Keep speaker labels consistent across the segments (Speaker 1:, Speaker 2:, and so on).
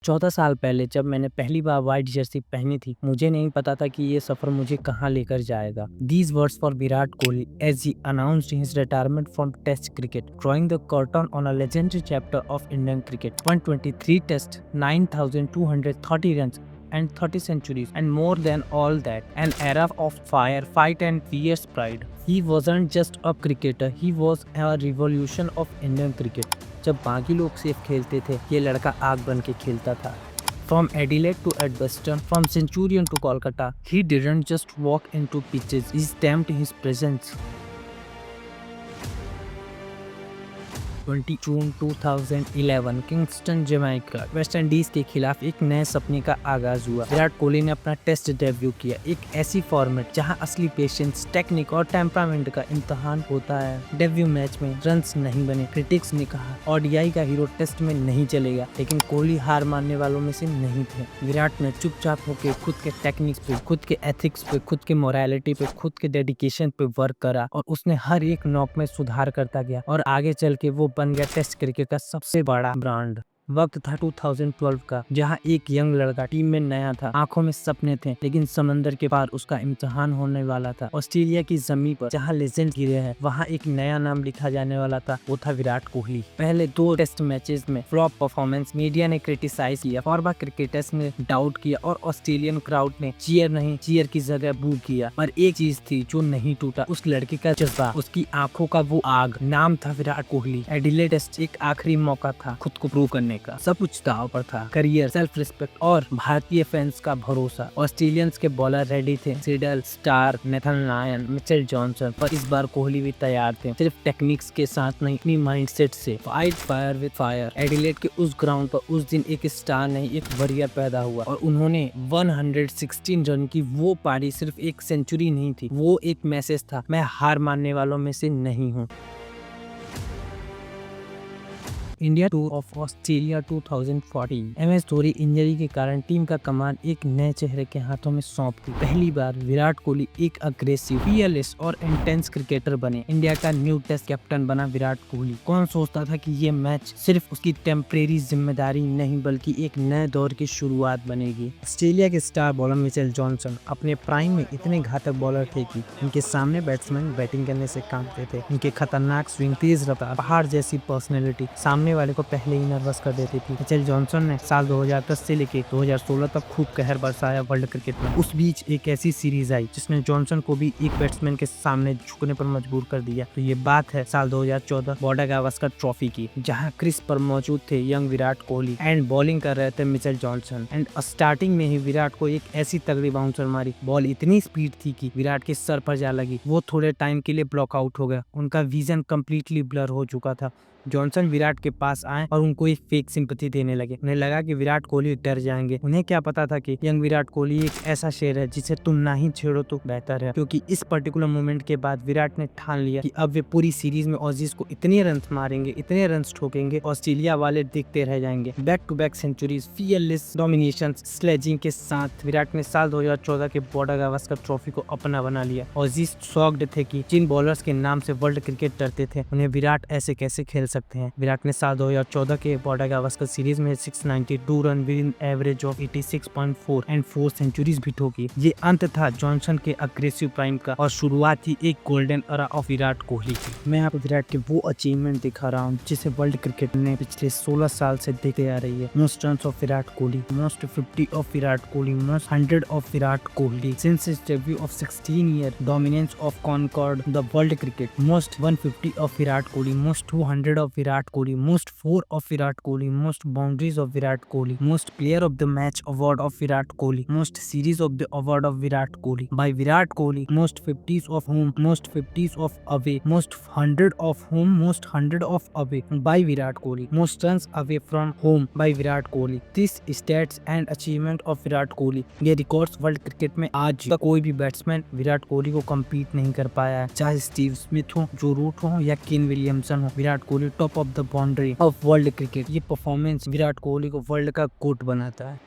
Speaker 1: 14 साल पहले जब मैंने पहली बार व्हाइट जर्सी पहनी थी, मुझे नहीं पता था कि ये सफर मुझे कहाँ लेकर जाएगा। These words for Virat Kohli as he announced his retirement from Test cricket, drawing the curtain on a legendary chapter of Indian cricket. 123 Tests, 9,230 runs, and 30 centuries, and more than all that, an era of fire, fight, and fierce pride. He wasn't just a cricketer; he was a revolution of Indian cricket. जब बाकी लोग सिर्फ खेलते थे, ये लड़का आग बन के खेलता था। From Adelaide to Edgbaston, from Centurion to Kolkata, he didn't just walk into pitches, he stamped his presence. 20 June 2011 Kingston Jamaica West Indies के खिलाफ एक नए सपने का आगाज हुआ। विराट कोहली ने अपना टेस्ट डेब्यू किया, एक ऐसी फॉर्मेट जहां असली पेशेंस, टेक्निक और टेम्परामेंट का इम्तिहान होता है। डेब्यू मैच में रन्स नहीं बने। क्रिटिक्स ने कहा ओडीआई का हीरो टेस्ट में नहीं चलेगा, लेकिन कोहली हार मानने वालों में से नहीं थे। विराट ने चुपचाप होकर खुद के टेक्निक्स पे, खुद के एथिक्स पे, खुद के मोरालिटी पे, खुद के डेडिकेशन पे वर्क करा और उसने हर एक नॉक में सुधार करता गया और आगे चल के वो बन गया टेस्ट क्रिकेट का सबसे बड़ा ब्रांड। वक्त था 2012 का, जहां एक यंग लड़का टीम में नया था, आंखों में सपने थे, लेकिन समंदर के पार उसका इम्तिहान होने वाला था। ऑस्ट्रेलिया की जमीन पर जहां लेजेंड गिरे हैं, वहां एक नया नाम लिखा जाने वाला था, वो था विराट कोहली। पहले 2 टेस्ट मैचेस में फ्लॉप परफॉर्मेंस, मीडिया ने क्रिटिसाइज किया, फॉरवर्ड क्रिकेटर्स ने डाउट किया और ऑस्ट्रेलियन क्राउड ने चीयर की जगह बू किया। पर एक चीज थी जो नहीं टूटा, उस लड़के का जज्बा, उसकी आंखों का वो आग। नाम था विराट कोहली। एडिलेड टेस्ट एक आखिरी मौका था खुद को प्रूव करने का। सब कुछ दांव पर था, करियर, सेल्फ रिस्पेक्ट और भारतीय फैंस का भरोसा। ऑस्ट्रेलियंस के बॉलर रेडी थे, Seidel, star, Nathan Lyon, Mitchell Johnson, पर इस बार कोहली भी तैयार थे, सिर्फ टेक्निक्स के साथ नहीं, अपनी माइंडसेट से। Fight fire with fire. Adelaide के उस ग्राउंड पर उस दिन एक स्टार नहीं, एक वॉरियर पैदा हुआ और उन्होंने 116 रन की वो पारी सिर्फ एक सेंचुरी नहीं थी, वो एक मैसेज था, मैं हार मानने वालों में से नहीं हूँ। India tour of Australia 2014। MS Dhoni injury के कारण टीम का कमान एक नए चेहरे के हाथों में सौंप दी। पहली बार विराट कोहली एक अग्रेसिव, फियरलेस और इंटेंस क्रिकेटर बने। इंडिया का न्यू टेस्ट कैप्टन बना विराट कोहली। कौन सोचता था कि ये मैच सिर्फ उसकी टेम्परेरी जिम्मेदारी नहीं, बल्कि एक नए दौर की शुरुआत बनेगी। ऑस्ट्रेलिया के स्टार बॉलर मिचेल जॉनसन अपने प्राइम में इतने घातक बॉलर थे कि इनके सामने बैट्समैन बैटिंग करने से कांपते थे। इनके खतरनाक स्विंग, तेज रफ्तार, पहाड़ जैसी पर्सनैलिटी सामने वाले को पहले ही नर्वस कर देती थी। मिचेल जॉनसन ने साल 2010 से लेके 2016 तक खूब कहर बरसाया वर्ल्ड क्रिकेट में। उस बीच एक ऐसी सीरीज आई जिसने जॉनसन को भी एक बैट्समैन के सामने झुकने पर मजबूर कर दिया। तो ये बात है साल 2014 बॉर्डर गावस्कर ट्रॉफी की, जहां क्रीज पर मौजूद थे young Virat Kohli and bowling कर रहे थे मिचेल जॉनसन। एंड स्टार्टिंग में ही विराट को एक ऐसी तगड़ी बाउंसर मारी, बॉल इतनी स्पीड थी कि विराट के सर पर जा लगी। वो थोड़े टाइम के लिए ब्लॉक आउट हो गया, उनका विजन कम्प्लीटली ब्लर हो चुका था। जॉनसन विराट के पास आए और उनको एक फेक सिंपैथी देने लगे। उन्हें लगा कि विराट कोहली डर जाएंगे। उन्हें क्या पता था कि यंग विराट कोहली एक ऐसा शेर है जिसे तुम ना ही छेड़ो तो बेहतर है, क्योंकि इस पर्टिकुलर मोमेंट के बाद विराट ने ठान लिया कि अब वे पूरी सीरीज में ऑजीज को इतने रन मारेंगे, इतने रन ठोकेंगे, ऑस्ट्रेलिया वाले देखते रह जाएंगे। Back to back centuries, fearless domination, sledging के साथ विराट ने साल 2014 के बॉर्डर गावस्कर ट्रॉफी को अपना बना लिया। ऑजीज शॉक्ड थे कि जिन बॉलर्स के नाम से वर्ल्ड क्रिकेट डरते थे, उन्हें विराट ऐसे कैसे खेल सकते हैं। विराट ने साल 2014 के बॉर्डर गावस्कर सीरीज में 692 run with average of 86.4 and 4 centuries भी ठोकी। ये अंत था जॉनसन के अग्रेसिव प्राइम का और शुरुआत थी एक golden era of Virat Kohli की। मैं आपको विराट के वो अचीवमेंट दिखा रहा हूँ जिसे वर्ल्ड क्रिकेट ने पिछले 16 साल से देखते आ रही है। Most runs of Virat Kohli, most 50 of Virat Kohli, most 100 of Virat Kohli since his debut of 16 year, dominance of concord the world cricket, most 150 of Virat Kohli, most 200 of Virat Kohli, most 4 of Virat Kohli, most boundaries of Virat Kohli, most player of the match award of Virat Kohli, most series of the award of Virat Kohli by Virat Kohli, most 50s of home, most 50s of away, most 100 of home, most 100 of away by Virat Kohli, most runs away from home by Virat Kohli. This stats and achievement of Virat Kohli, ये records world cricket में आज तक कोई भी batsman Virat Kohli को compete नहीं कर पाया है, चाहे स्टीव स्मिथ हो, जो रूट हो या केन विलियमसन हो। Virat Kohli top of the boundary of world cricket. ये परफॉर्मेंस विराट कोहली को वर्ल्ड का गोट बनाता है।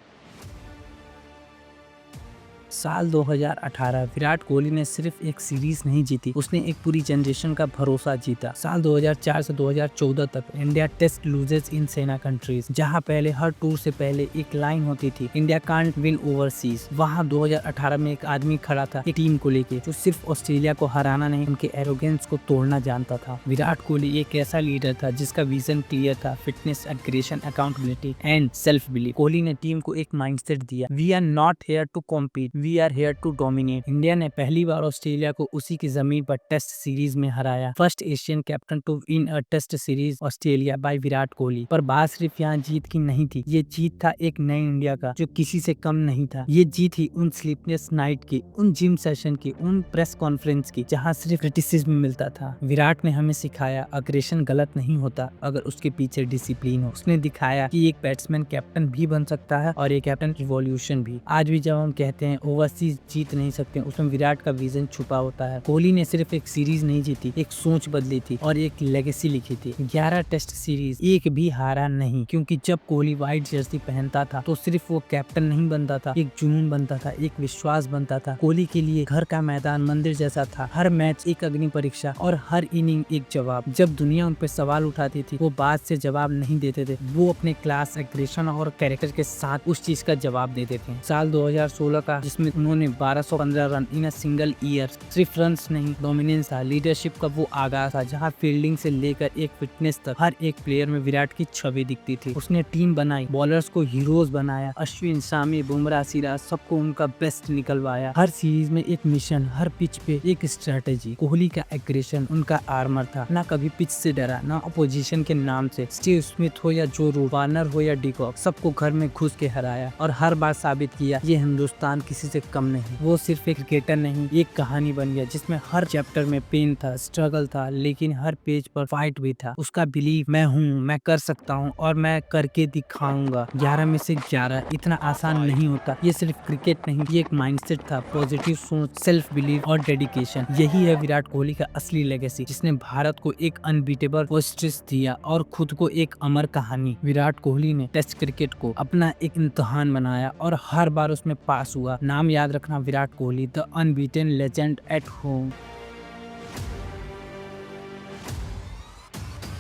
Speaker 1: साल 2018 विराट कोहली ने सिर्फ एक सीरीज नहीं जीती, उसने एक पूरी जनरेशन का भरोसा जीता। साल 2004 से 2014 तक इंडिया टेस्ट लूजेस इन सेना कंट्रीज, जहां पहले हर टूर से पहले एक लाइन होती थी, इंडिया कांट विन ओवरसीज। वहां 2018 में एक आदमी खड़ा था एक टीम को लेके जो सिर्फ ऑस्ट्रेलिया को हराना नहीं, उनके एरोगेंस को तोड़ना जानता था। विराट कोहली एक ऐसा लीडर था जिसका विजन क्लियर था, fitness, aggression, accountability and self belief. Kohli ने टीम को एक माइंडसेट दिया, we are not here to compete, we are here to dominate. India ने पहली बार ऑस्ट्रेलिया को उसी की जमीन पर टेस्ट सीरीज में हराया। First Asian captain to win a test series Australia by Virat Kohli. पर बात सिर्फ यहाँ जीत की नहीं थी, ये जीत था एक नए इंडिया का जो किसी से कम नहीं था। ये जीत थी उन स्लीपलेस नाइट की, उन जिम सेशन की, उन प्रेस कॉन्फ्रेंस की जहाँ सिर्फ क्रिटिसिज्म मिलता था। विराट ने हमें सिखाया अग्रेशन गलत नहीं होता अगर उसके पीछे डिसिप्लिन हो। उसने दिखाया कि एक बैट्समैन कैप्टन भी बन सकता है और एक कैप्टन रिवॉल्यूशन भी। आज भी जब हम कहते हैं ओवरसीज जीत नहीं सकते, उसमें विराट का विजन छुपा होता है। कोहली ने सिर्फ एक सीरीज नहीं जीती, एक सोच बदली थी और एक लेगेसी लिखी थी। 11 टेस्ट सीरीज, एक भी हारा नहीं, क्योंकि जब कोहली व्हाइट जर्सी पहनता था तो सिर्फ वो कैप्टन नहीं बनता था, एक जुनून बनता था, एक विश्वास बनता था। कोहली के लिए घर का मैदान मंदिर जैसा था, हर मैच एक अग्नि परीक्षा और हर इनिंग एक जवाब। जब दुनिया उन पे सवाल उठाती थी वो बात से जवाब नहीं देते थे, वो अपने क्लास, एग्रेशन और कैरेक्टर के साथ उस चीज का जवाब देते थे। साल 2016 का जिसमें उन्होंने 1215 run in a single year, सिर्फ रन्स नहीं, डोमिनेंस था, लीडरशिप का वो आगाज था जहां फील्डिंग से लेकर एक फिटनेस तक हर एक प्लेयर में विराट की छवि दिखती थी। उसने टीम बनाई, बॉलर्स को हीरोज बनाया, अश्विन, शामी, बुमराह, सिराज, सबको उनका बेस्ट निकलवाया। हर सीरीज में एक मिशन, हर पिच पे एक स्ट्रेटेजी। कोहली का एग्रेशन उनका आर्मर था, ना कभी पिच से डरा, ना अपोजिशन के नाम से। स्टीव स्मिथ हो या जो रूट, वार्नर हो या डिकॉक, सबको घर में घुस के हराया और हर बार साबित किया ये हिंदुस्तान किसी से कम नहीं। वो सिर्फ एक क्रिकेटर नहीं, एक कहानी बन गया जिसमें हर चैप्टर में पेन था, स्ट्रगल था, लेकिन हर पेज पर फाइट भी था। उसका बिलीव, मैं हूँ, मैं कर सकता हूँ और मैं करके दिखाऊंगा। 11 में से 11 इतना आसान नहीं होता। ये सिर्फ क्रिकेट नहीं, ये एक माइंडसेट था, पॉजिटिव सोच, सेल्फ बिलीव और डेडिकेशन। यही है विराट कोहली का असली लेगेसी, जिसने भारत को एक अनबीटेबल पोस्ट्रेस दिया और खुद को एक अमर कहानी। विराट कोहली ने टेस्ट क्रिकेट को अपना एक इम्तिहान बनाया और हर बार उसमें पास हुआ। नाम याद रखना, Virat Kohli, the unbeaten legend at home.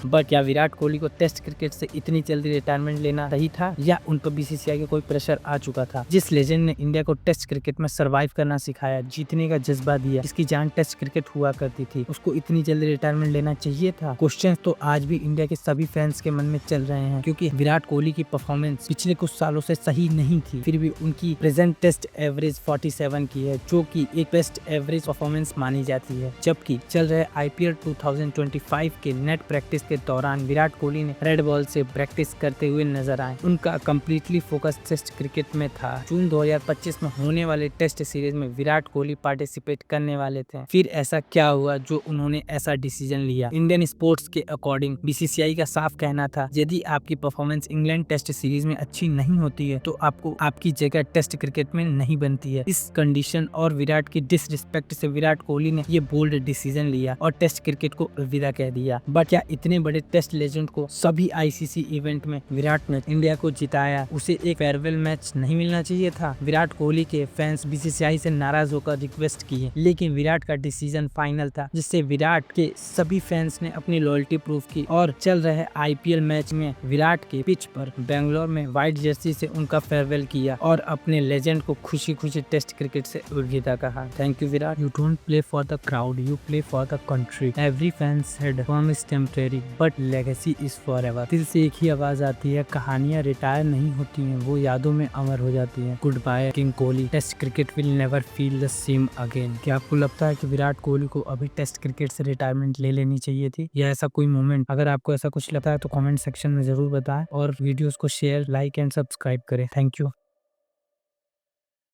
Speaker 1: But क्या विराट कोहली को टेस्ट क्रिकेट से इतनी जल्दी रिटायरमेंट लेना सही था, या उन पर बीसीसीआई का कोई प्रेशर आ चुका था? जिस लेजेंड ने इंडिया को टेस्ट क्रिकेट में सरवाइव करना सिखाया, जीतने का जज्बा दिया, इसकी जान टेस्ट क्रिकेट हुआ करती थी, उसको इतनी जल्दी रिटायरमेंट लेना चाहिए था? क्वेश्चन तो आज भी इंडिया के सभी फैंस के मन में चल रहे हैं, क्योंकि विराट कोहली की परफॉर्मेंस पिछले कुछ सालों से सही नहीं थी, फिर भी उनकी प्रेजेंट टेस्ट एवरेज 47 की है, जो कि एक बेस्ट एवरेज परफॉर्मेंस मानी जाती है। जबकि चल रहे IPL 2025 के नेट प्रैक्टिस के दौरान विराट कोहली ने रेड बॉल से प्रैक्टिस करते हुए नजर आए। उनका कंप्लीटली फोकस टेस्ट क्रिकेट में था। जून 2025 में होने वाले टेस्ट सीरीज में विराट कोहली पार्टिसिपेट करने वाले थे। फिर ऐसा क्या हुआ जो उन्होंने ऐसा डिसीजन लिया? इंडियन स्पोर्ट्स के अकॉर्डिंग बीसीसीआई का साफ कहना था, यदि आपकी परफॉर्मेंस इंग्लैंड टेस्ट सीरीज में अच्छी नहीं होती है तो आपको आपकी जगह टेस्ट क्रिकेट में नहीं बनती है। इस कंडीशन और विराट की डिसरिस्पेक्ट से विराट कोहली ने ये बोल्ड डिसीजन लिया और टेस्ट क्रिकेट को अलविदा कह दिया। बट क्या इतने बड़े टेस्ट लेजेंड को सभी आईसीसी इवेंट में विराट ने इंडिया को जिताया, उसे एक फेयरवेल मैच नहीं मिलना चाहिए था? विराट कोहली के फैंस बीसीसीआई से नाराज होकर रिक्वेस्ट किए, लेकिन विराट का डिसीजन फाइनल था, जिससे विराट के सभी फैंस ने अपनी लॉयल्टी प्रूफ की और चल रहे IPL मैच में विराट के पिच पर बेंगलोर में व्हाइट जर्सी से उनका फेयरवेल किया और अपने लेजेंड को खुशी खुशी टेस्ट क्रिकेट से अलविदा कहा। Thank you Virat, you don't play for the crowd, you play for the country. Every fan said form is temporary but legacy is forever. दिल से एक ही आवाज आती है, कहानियां रिटायर नहीं होती हैं, वो यादों में अमर हो जाती हैं। Goodbye king Kohli, test cricket will never feel the same again. क्या आपको लगता है कि विराट कोहली को अभी टेस्ट क्रिकेट से रिटायरमेंट ले लेनी चाहिए थी, या ऐसा कोई मोमेंट? अगर आपको ऐसा कुछ लगता है तो कमेंट सेक्शन में जरूर बताएं और वीडियोस को शेयर, लाइक एंड सब्सक्राइब करें। Thank you.